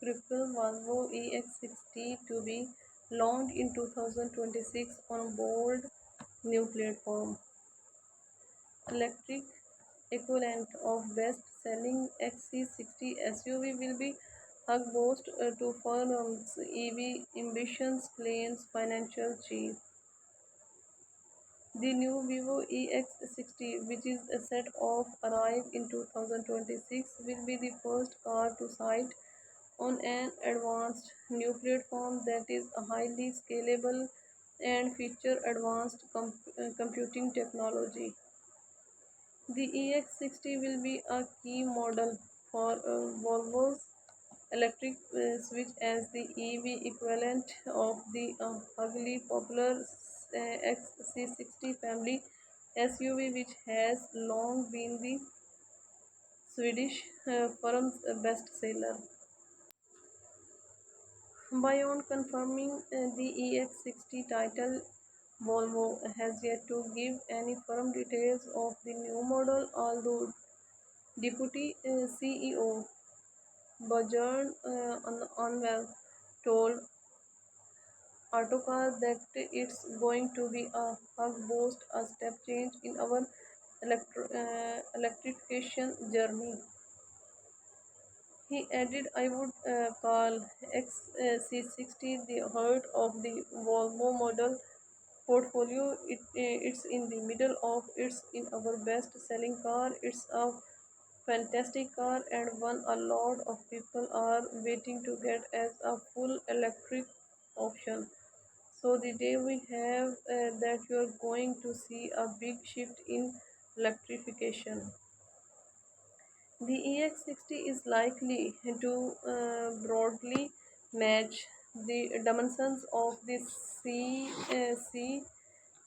critical Volvo EX60 to be launched in 2026 on bold new platform. Electric equivalent of best-selling XC60 SUV will be a boost to firms' EV ambitions, claims financial chief. The new Vivo EX60, which is set of arrive in 2026, will be the first car to sight on an advanced new platform that is highly scalable and feature advanced computing technology. The EX60 will be a key model for Volvo's electric switch as the EV equivalent of the highly popular XC60 family SUV, which has long been the Swedish firm's best seller. Beyond confirming the EX60 title, Volvo has yet to give any firm details of the new model, although Deputy CEO Björn Onwell told Autocar that it's going to be a hug boost, a step change in our electrification journey. He added, I would call XC60 the heart of the Volvo model portfolio. It's in the middle of it's in our best selling car. It's a fantastic car and one a lot of people are waiting to get as a full electric option. So the day we have that, you're going to see a big shift in electrification. The EX60 is likely to broadly match the dimensions of the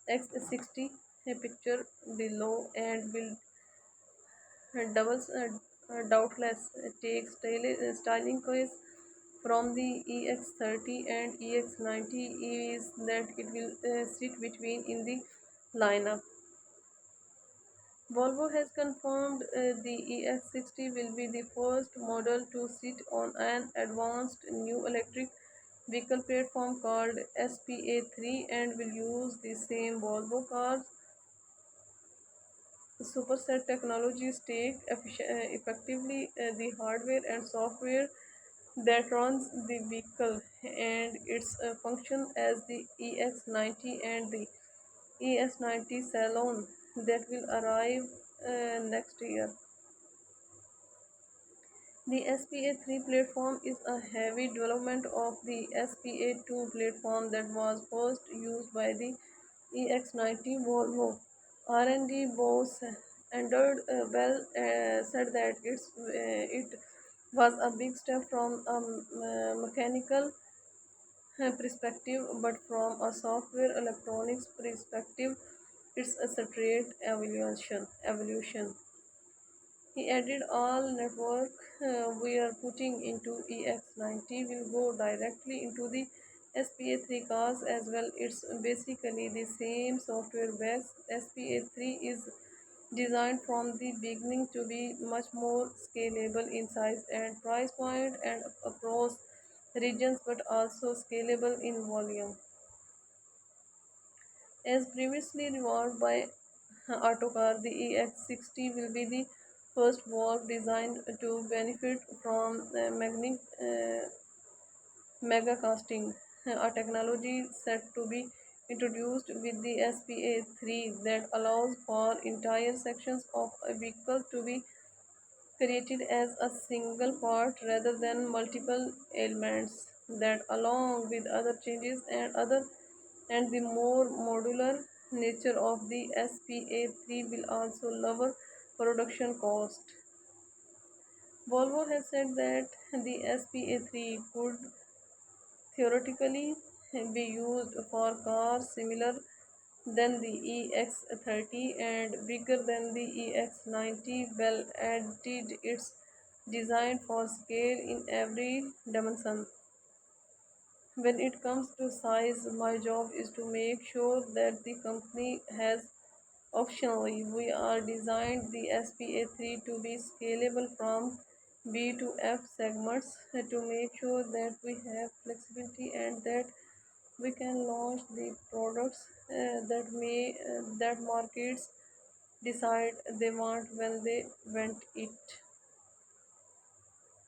CX60 picture below and will doubles doubtless take styling choice from the EX30 and EX90 is that it will sit between in the lineup. Volvo has confirmed the EX60 will be the first model to sit on an advanced new electric vehicle platform called SPA3 and will use the same Volvo cars superset technology stack effectively the hardware and software that runs the vehicle and its function as the EX90 and the ES90 Salon that will arrive next year. The SPA3 platform is a heavy development of the SPA2 platform that was first used by the EX90 Volvo. R&D boss Andrew said that it was a big step from a mechanical perspective, but from a software electronics perspective, it's a straight evolution. He added, all network we are putting into EX90 will go directly into the SPA3 cars as well. It's basically the same software base. SPA3 is designed from the beginning to be much more scalable in size and price point and across regions, but also scalable in volume. As previously remarked by Autocar, the EX60 will be the first Volvo designed to benefit from mega casting, a technology set to be introduced with the SPA3 that allows for entire sections of a vehicle to be created as a single part rather than multiple elements that, along with other changes and the more modular nature of the SPA3 will also lower production cost. Volvo has said that the SPA3 could theoretically be used for cars similar than the EX30 and bigger than the EX90. Well, added it's designed for scale in every dimension. When it comes to size, my job is to make sure that the company has optionally we are designed the SPA3 to be scalable from B to F segments to make sure that we have flexibility and that we can launch the products that markets decide they want when they want it.